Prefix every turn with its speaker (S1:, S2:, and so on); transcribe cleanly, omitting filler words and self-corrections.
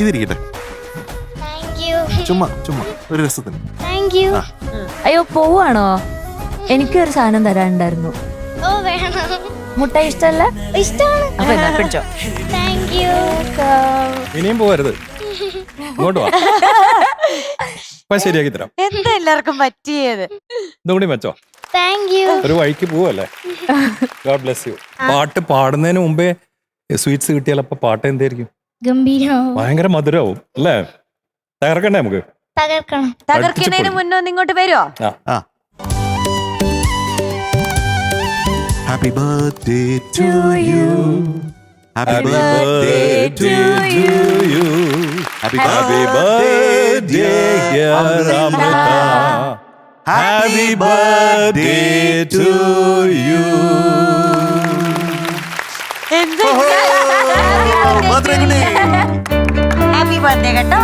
S1: ഇതിരിക്കട്ടെ,
S2: thank you.
S1: ചുമ്മാ ഒരു രസത്തിന്.
S2: Thank you.
S3: അയ്യോ പോവാണോ? എനിക്കൊരു സാധനം തരാനുണ്ടായിരുന്നു.
S2: ഓ വേണം.
S3: മുട്ടായി ഇഷ്ടമല്ല?
S2: ഇഷ്ടമാണ്.
S3: അപ്പൊ എന്നാ പിടിച്ചോ.
S2: Thank you.
S4: ഇനിയും പോകരുത്, ഇങ്ങോട്ട് വാ. അപ്പൊ ശരിയാക്കി തരാം.
S5: എന്താ എല്ലാവർക്കും പറ്റിയത്?
S4: ഇതും കൂടി വെച്ചോ.
S2: Thank you.
S4: ഒരു വഴിക്ക് പോവല്ലേ. God bless you. പാട്ട് പാടുന്നതിന് മുമ്പേ സ്വീറ്റ്സ് കിട്ടിയാൽ അപ്പൊ പാട്ട് എന്തായിരിക്കും?
S2: ഗംഭീരം.
S4: ഭയങ്കര മധുരവും അല്ലേ? തകർക്കണ്ടേ നമുക്ക്?
S2: തകർക്കണം.
S5: തകർക്കുന്നതിന് മുന്നേ ഒന്ന് ഇങ്ങോട്ട് വരുമോ?
S1: Happy birthday to you. Happy birthday to you. Happy birthday, dear Amrita. Happy birthday to you.
S5: എന്ത്
S1: Birthday കുട്ടി.
S5: ഹാപ്പി ബർത്ത്ഡേ കേട്ടോ.